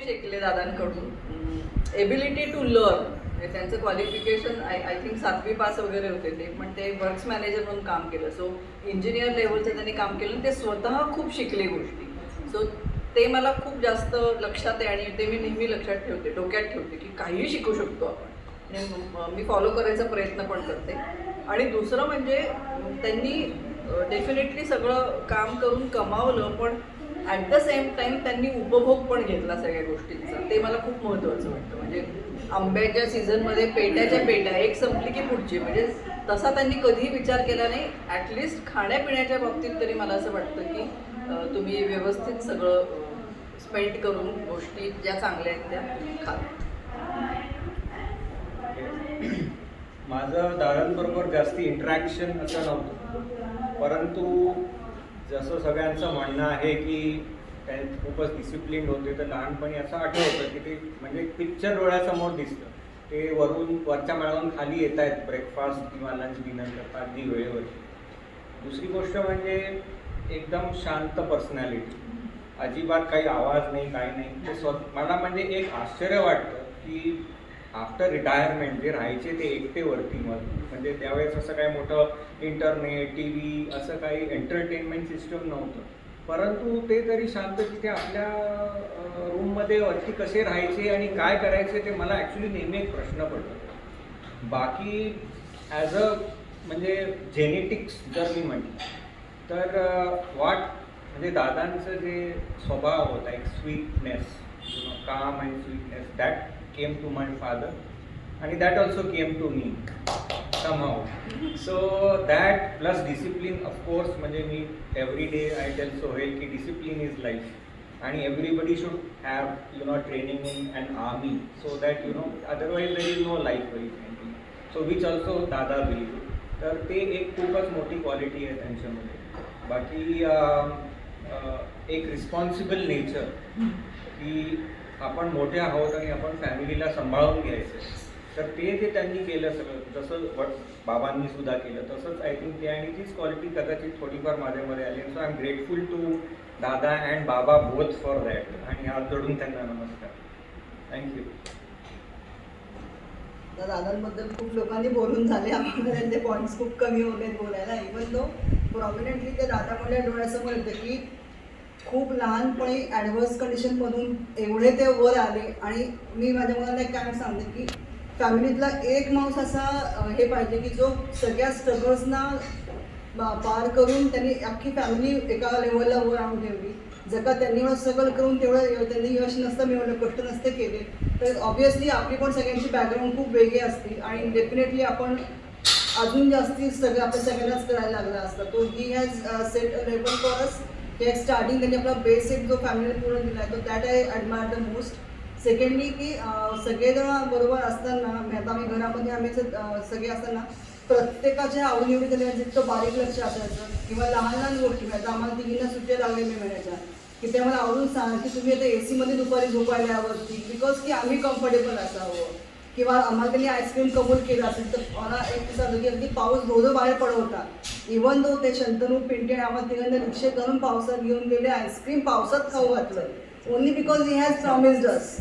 शिकले दादांकडून ability to learn. त्यांचं qualification I think 7वी pass वगैरे होते ते, पण ते वर्क्स मॅनेजर म्हणून काम केलं. सो इंजिनियर लेवलचं त्यांनी काम केलं. ते स्वतः खूप शिकले गोष्टी. सो ते मला खूप जास्त लक्षात आहे आणि ते मी नेहमी लक्षात ठेवते, डोक्यात ठेवते की काहीही शिकू शकतो आपण. आणि मी फॉलो करायचा प्रयत्न पण करते. आणि दुसरं म्हणजे त्यांनी डेफिनेटली सगळं काम करून कमावलं, पण ॲट द सेम टाईम त्यांनी उपभोग पण घेतला सगळ्या गोष्टींचा. ते मला खूप महत्त्वाचं वाटतं. म्हणजे आंब्याच्या सीझनमध्ये पेट्याच्या पेट्या एक संपली की पुढची, म्हणजे तसा त्यांनी कधीही विचार केला नाही. ॲटलिस्ट खाण्यापिण्याच्या बाबतीत तरी मला असं वाटतं की तुम्ही व्यवस्थित सगळं स्पेंड करून गोष्टी ज्या चांगल्या आहेत त्या खा. माझं दादांबरोबर जास्ती इंटरॅक्शन असं नव्हतं, परंतु जसं सगळ्यांचं म्हणणं आहे की ते खूपच डिसिप्लिन होते, तर लहानपणी असं आठवतं की ते म्हणजे पिक्चर डोळ्यासमोर दिसतं. ते वरच्या माळावरून खाली येत आहेत ब्रेकफास्ट किंवा लंच डिनर करता अगदी वेळेवर. दुसरी गोष्ट म्हणजे एकदम शांत पर्सनॅलिटी, अजिबात काही आवाज नाही, काही नाही. ते मला म्हणजे एक आश्चर्य वाटतं की आफ्टर रिटायरमेंट जे राहायचे ते एकटे वरती म्हणजे त्यावेळेस असं काही मोठं इंटरनेट, टी व्ही असं काही एंटरटेनमेंट सिस्टम नव्हतं, परंतु ते तरी शांत तिथे आपल्या रूममध्ये वरती कसे राहायचे आणि काय करायचे ते मला ॲक्च्युली नेहमी एक प्रश्न पडतो. बाकी ॲज अ म्हणजे जेनेटिक्स जर मी म्हटलं तर म्हणजे दादांचं जे स्वभाव होता, एक स्वीटनेस, काम and sweetness, that came to my father and that also came to me somehow. So that plus discipline, of course, म्हणजे मी every day I tell Sohail ki discipline is life and everybody should have training in an army so that otherwise there is no life very frankly. So which also दादा believe. तर ते एक खूपच मोठी quality आहे त्यांच्यामध्ये. बाकी एक रिस्पॉन्सिबल नेचर की आपण मोठे आहोत आणि आपण फॅमिलीला सांभाळून घ्यायचं, तर ते त्यांनी केलं सगळं, जसं बाबांनी सुद्धा केलं तसंच आय थिंक ते, आणि तीच क्वालिटी कदाचित थोडीफार माझ्यामध्ये आली. So I am grateful to Dada and Baba both for that. आणि हात जोडून त्यांना नमस्कार. थँक्यू. दादांबद्दल खूप लोकांनी बोलून झाले, आम्हाला त्यांचे पॉईंट्स खूप कमी होते बोलायला. इव्हन दो प्रॉमिनंटली ते दादा म्हणल्या डोळ्यासमोर येतं की खूप लहानपणी ॲडव्हर्स कंडिशनमधून एवढे ते वर आले. आणि मी माझ्या मुलांना एक काय सांगते की फॅमिलीतला एक माणूस असा हे पाहिजे की जो सगळ्या स्ट्रगल्सना पार करून त्यांनी अख्खी फॅमिली एका लेवलला वर आणून ठेवली. जर का त्यांनी एवढं स्ट्रगल करून तेवढं त्यांनी यश नसतं मिळवलं, कष्ट नसते केले, तर ऑब्व्हियसली आपली पण सगळ्यांची बॅकग्राऊंड खूप वेगळी असते आणि डेफिनेटली आपण अजून जास्ती सगळं आपल्या सगळ्यांनाच करायला लागला असतं. तो he has set a level for us. हे एक स्टार्टिंग त्यांनी आपला बेसिक जो फॅमिलीला पूर्ण दिला आहे, तो that I admire the most. Secondly की सगळेजण बरोबर असताना, आता आम्ही घरामध्ये आम्ही सगळे असताना प्रत्येकाच्या आवडीनिवडी केल्या, जितकं बारीक लक्ष असायचं किंवा लहान लहान गोष्टी. आता आम्हाला तिघींना सुट्ट्या लागल्या मी महिन्याच्या, की ते मला आवडून सांग की तुम्ही आता AC दुपारी झोपायला यावरती, बिकॉज की आम्ही कम्फर्टेबल असावं. किंवा आम्हाला त्यांनी आईस्क्रीम कबूल केलं असेल तर मला एक सांगतो की अगदी पाऊस धोधो बाहेर पडत होता, इव्हन दो ते शंतनू पिंटे आम्हाला तिघांना रिक्षेत करून पावसात घेऊन गेले, आईस्क्रीम पावसात खाऊ घातलं, only because he has promised us.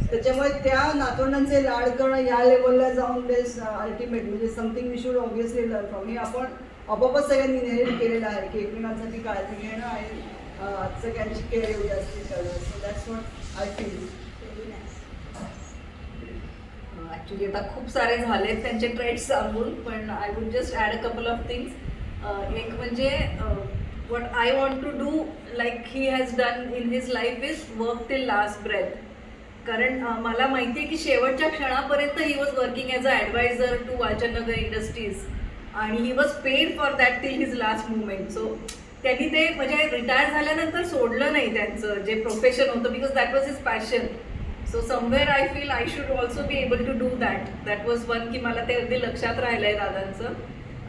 त्याच्यामुळे त्या नातवंडांचे लाड करणं या लेवलला जाऊन देस अल्टिमेट म्हणजे something we should obviously learn from. हे आपण आपोआपच सगळ्यांनी इनहेरिट केलेलं आहे की एकमेकांसाठी काळजी घेणं आणि सगळ्यांची केअर एवढी असते करणं. So that's what I feel. Actually आता खूप सारे झालेत त्यांचे ट्रेड्स सांगून, पण I would just add a couple of things. एक म्हणजे what I want to do like he has done in his life is work till last breath. कारण मला माहिती आहे की शेवटच्या क्षणापर्यंत he was working as a advisor to Walchandnagar industries आणि he was paid for that till his last movement. So त्यांनी ते म्हणजे रिटायर झाल्यानंतर सोडलं नाही त्यांचं जे प्रोफेशन होतं, because that was his passion. So somewhere I feel I should also be able to do that was one की मला ते अगदी लक्षात राहिलं आहे दादांचं.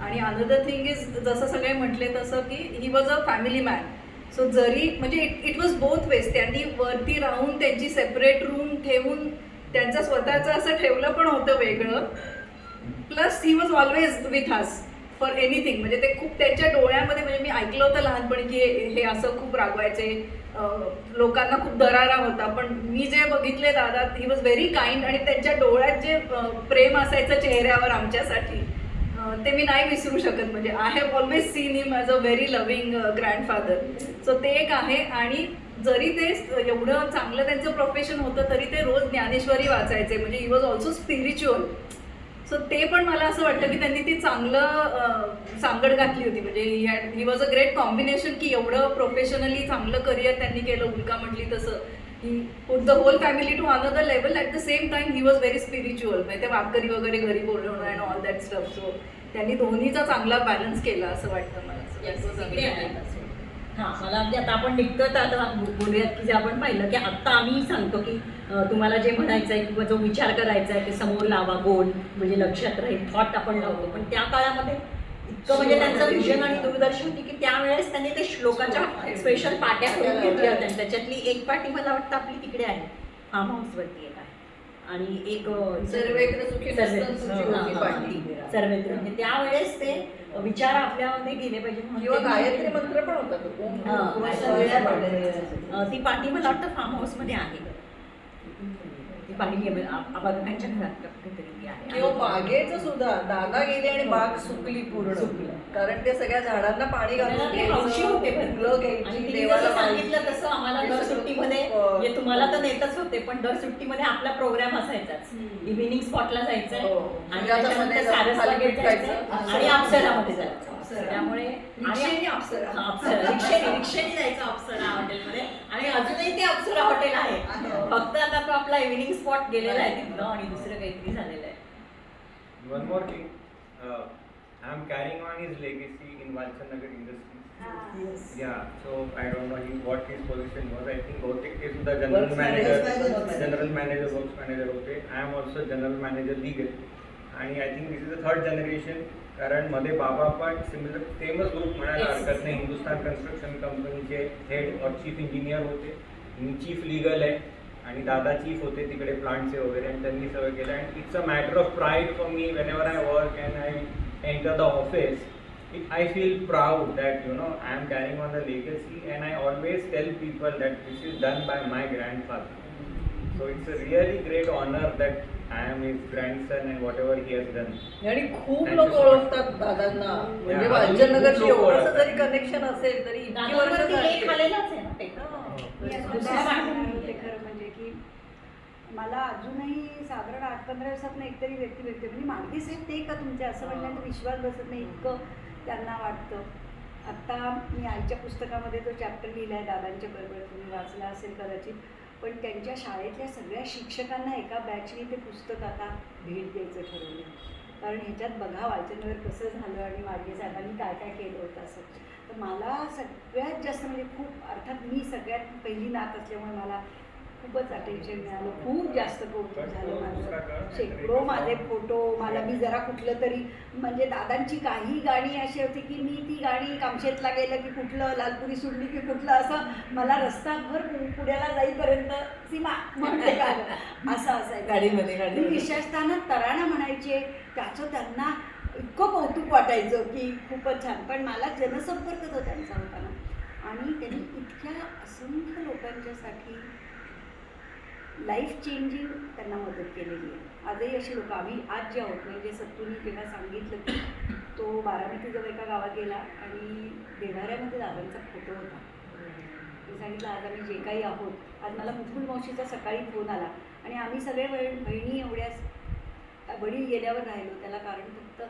आणि अनदर थिंग इज जसं सगळे म्हटले तसं की he was a family man. So जरी म्हणजे इट वॉज बोथ वेज. त्यांनी वरती राहून त्यांची सेपरेट रूम ठेवून त्यांचं स्वतःचं असं ठेवलं पण होतं वेगळं, plus he was always with us for anything. म्हणजे ते खूप त्यांच्या डोळ्यामध्ये म्हणजे मी ऐकलं होतं लहानपणी की हे असं खूप रागवायचे, लोकांना खूप दरारा होता, पण मी जे बघितले दादा, ही वॉज व्हेरी काइंड, आणि त्यांच्या डोळ्यात जे प्रेम असायचं चेहऱ्यावर आमच्यासाठी, ते मी नाही विसरू शकत. म्हणजे I have always seen him as a very loving grandfather. So ते एक आहे. आणि जरी ते एवढं चांगलं त्यांचं प्रोफेशन होतं तरी ते रोज ज्ञानेश्वरी वाचायचे, म्हणजे he was also spiritual. So ते पण मला असं वाटतं की त्यांनी ती चांगलं सांगड घातली होती. म्हणजे he was a great combination की एवढं प्रोफेशनली चांगलं करिअर त्यांनी केलं. उल्का म्हटली तसं he put the whole family to another level. At the same time he was very spiritual. म्हणजे ते वारकरी वगैरे घरी बोलवणं and all that stuff. So त्यांनी दोन्हीचा चांगला बॅलन्स केला असं वाटतं मला. हां, मला म्हणजे आता आपण निघतो तर आता बोलूयात की जे आपण पाहिलं की आत्ता आम्ही सांगतो की तुम्हाला जे म्हणायचं आहे किंवा जो विचार करायचा आहे ते समोर लावा, गोल म्हणजे लक्षात राहील, थॉट आपण लावतो. पण त्या काळामध्ये इतकं म्हणजे त्यांचं विजन आणि दूरदर्शन होती की त्यावेळेस त्यांनी ते श्लोकाच्या स्पेशल पाट्या करून घेतल्या होत्या. त्याच्यातली एक पाटी मला वाटतं आपली तिकडे आहे, फार्म हाऊसवरती एक आहे, आणि एक सर्वेत्र सुखी नसतं सुखी होती पाटी. सर्वेत्र. म्हणजे त्यावेळेस ते विचार आपल्यामध्ये गेले पाहिजे म्हणून किंवा ते- गायत्री मंत्र पण होता तो. ती पाटी मला वाटतं फार्म हाऊसमध्ये आहे. ती पाहिली आहे आबाकांच्या घरात कुठेतरी आहे. किंवा बागेचं सुद्धा दादा गेले आणि बाग सुकली पूर्ण. कारण ते सगळ्या झाडांना पाणी घालून ते हौशी होते फुलं आणि घ्यायची, तिने देवाला जसं सांगितलं तसं आम्हाला दर सुट्टीमध्ये म्हणजे तुम्हाला तर नेतच होते, पण दर सुट्टीमध्ये आपला प्रोग्राम असायचाच. इव्हिनिंग स्पॉटला जायचंय हो. आणि त्याच्यानंतर सारसबागेत जायचं आणि अप्सरामध्ये जायचं. त्यामुळे रिक्षेने अप्सरा. रिक्षेने जायचं अप्सरा हॉटेलमध्ये, आणि अजूनही ते अप्सरा हॉटेल आहे. फक्त आता तो आपला इव्हिनिंग स्पॉट गेलेला आहे तिथलं आणि दुसरं काहीतरी झालेलं आहे. One more thing, I am carrying on his legacy in Valsanagar Industries. Yeah, so I don't know what his position was. I think बहुतेक ते सुद्धा general Works manager, manager. general manager, works manager होते. I am also general manager legal. आणि I think this is the third generation. कारण मध्ये बाबा पण similar famous group म्हणायला हरकत नाही, हिंदुस्तान कन्स्ट्रक्शन कंपनीचे हेड और चीफ इंजिनियर होते. मी चीफ लिगल आहे आणि दादा चीफ होते तिकडे प्लांटचे वगैरे, आणि त्यांनी सगळं केलं. And it's a matter of pride for me when ever I work and I enter the office. I feel proud that I am carrying on the legacy, and I always tell people that this is done by my grandfather. So it's a really great honor that I am his grandson and whatever he has done. आणि खूप Thank लोक you so much. ओळखतात दादांना. म्हणजे Yeah, वालचंदनगरची खूप लोकं एवढंसं ओळखतात. जरी कनेक्शन असेल तरी इतकी वर्ष दादावरती झाली. लेख आलेलाच आहे ना ते. दुसऱ्या ते खरं म्हणजे की मला अजूनही साधारण 8-15 दिवसात एकतरी व्यक्ती भेटते, म्हणजे मार्गी साहेब ते का तुमचे असं म्हणल्यानंतर विश्वास बसत नाही, इतकं त्यांना वाटतं. आत्ता मी आईच्या पुस्तकामध्ये जो चॅप्टर लिहिला आहे दादांच्या बरोबर, तुम्ही वाचला असेल कदाचित, पण त्यांच्या शाळेतल्या सगळ्या शिक्षकांना एका बॅचने ते पुस्तक आता भेट द्यायचं ठरवलं. कारण ह्याच्यात बघा वालचंदनगर कसं झालं आणि मार्गे साहेबांनी काय काय केलं होतं असं. तर मला सगळ्यात जास्त म्हणजे खूप, अर्थात मी सगळ्यात पहिली नात असल्यामुळे मला खूपच अटेन्शन मिळालं, खूप जास्त कौतुक झालं माझं. शेकडो माझे फोटो, मला मी जरा कुठलं तरी म्हणजे दादांची काही गाणी अशी होती की मी ती गाणी कामशेतला गेलं की कुठलं, लालपुरी सोडली की कुठलं, असं मला रस्ताभर पुण्याला जाईपर्यंत सीमा म्हणते का असं असायचं गाडीमध्ये मी विशेषतः तराणा म्हणायचे, त्याचं त्यांना इतकं कौतुक वाटायचं की खूपच छान. पण मला जनसंपर्क तो त्यांचा होता ना, आणि त्यांनी इतक्या असंख्य लोकांच्यासाठी लाईफ चेंजिंग त्यांना मदत केलेली आहे. आजही अशी लोक आम्ही आज जे आहोत, म्हणजे सत्तूनी जेव्हा सांगितलं की तो बारामतीजवळ एका गावात गेला आणि देव्हाऱ्यामध्ये दादांचा फोटो होता. मी सांगितलं आज आम्ही जे काही आहोत, आज मला मुकुल मावशीचा सकाळी फोन आला आणि आम्ही सगळे बहिणी एवढ्याच वडील गेल्यावर राहिलो, त्याला कारण फक्त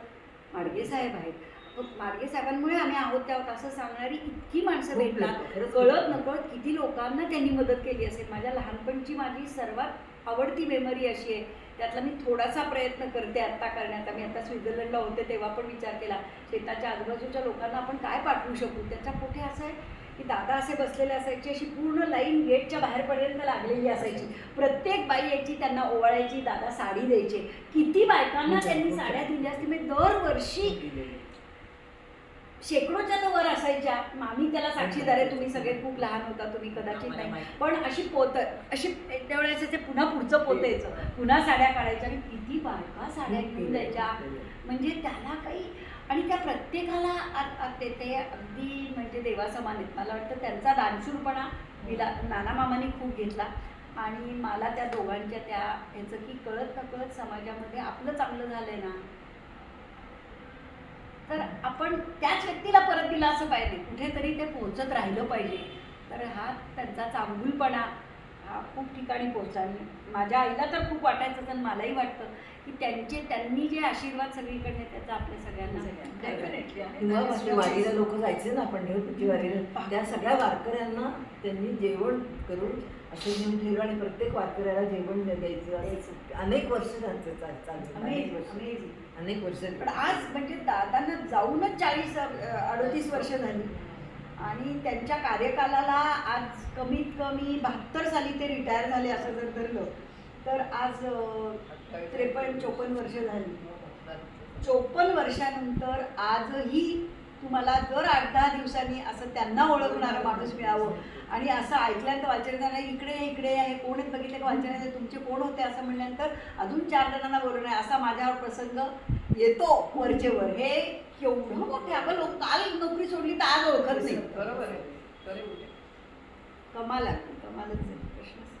माडगे साहेब आहेत. मग माडगे साहेबांमुळे आम्ही आहोत त्यात असं सांगणारी इतकी माणसं भेटतात. कळत नकळत किती लोकांना त्यांनी मदत केली असेल. माझ्या लहानपणची माझी सर्वात आवडती मेमरी अशी आहे, त्यातला मी थोडासा प्रयत्न करते आत्ता करण्याचा. मी आता स्वित्झर्लंडला होते तेव्हा पण विचार केला, शेताच्या आजूबाजूच्या लोकांना आपण काय पाठवू शकू. त्याच्या कुठे असं आहे की दादा असे बसलेले असायचे, अशी पूर्ण लाईन गेटच्या बाहेरपर्यंत लागलेली असायची. प्रत्येक बाई यायची, त्यांना ओवाळायची, दादा साडी द्यायचे. किती बायकांना त्यांनी साड्या दिल्या असतील. मी दरवर्षी शेकडोच्या तर वर असायच्या. आम्ही त्याला साक्षीदार आहे, तुम्ही सगळे खूप लहान होता, तुम्ही कदाचित नाही, पण अशी पोतं अशी तेवढे असायचे, पुन्हा पुढचं पोतं यायचं, पुन्हा साड्या काढायच्या आणि किती बायका साड्या घेऊन जायच्या. म्हणजे त्याला काही, आणि त्या प्रत्येकाला ते अगदी म्हणजे देवासमान आहेत. मला वाटतं त्यांचा दानशूरपणा नाना मामाने खूप घेतला आणि मला त्या दोघांच्या त्या ह्याचं की कळत नकळत समाजामध्ये आपलं चांगलं झालंय ना, तर आपण त्याच व्यक्तीला परत दिला असं पाहिजे, कुठेतरी ते पोहोचत राहिलं पाहिजे. तर हा त्यांचा चांगुलपणा हा खूप ठिकाणी पोहोचला. माझ्या आईला तर खूप वाटायचं, तर मलाही वाटतं की त्यांनी जे आशीर्वाद सगळीकडे आहेत, त्याचा आपल्या सगळ्यांना डेफिनेटली किंवा आपल्या वारीला लोक जायचे ना पंढरपूरची वारीला, त्या सगळ्या वारकऱ्यांना त्यांनी जेवण करून असं घेऊन ठेवलं आणि प्रत्येक वारकऱ्याला जेवण द्यायचं. असं अनेक वर्ष त्यांचं चालतं, अनेक वर्ष. पण आज म्हणजे दादांना जाऊनच 40-38 वर्ष झाली आणि त्यांच्या कार्यकालाला आज कमीत कमी 72 साली ते रिटायर झाले असं जर धरलं तर आज 53-54 वर्ष झाली. 54 वर्षानंतर आजही तुम्हाला दर 8-10 दिवसांनी असं त्यांना ओळखणारा माणूस मिळावं आणि असं ऐकल्यानंतर वाचनाला इकडे हे कोण आहेत बघितलं का वाचनाने तुमचे कोण होते असं म्हणल्यानंतर अजून 4 जणांना बोलवणं आहे असा माझ्यावर प्रसंग येतो वरचेवर. हे केवढं मोठे आपण लोक काल नोकरी सोडली तर आज ओळखत नाही. बरोबर आहे. कमालच आहे, प्रश्नच नाही.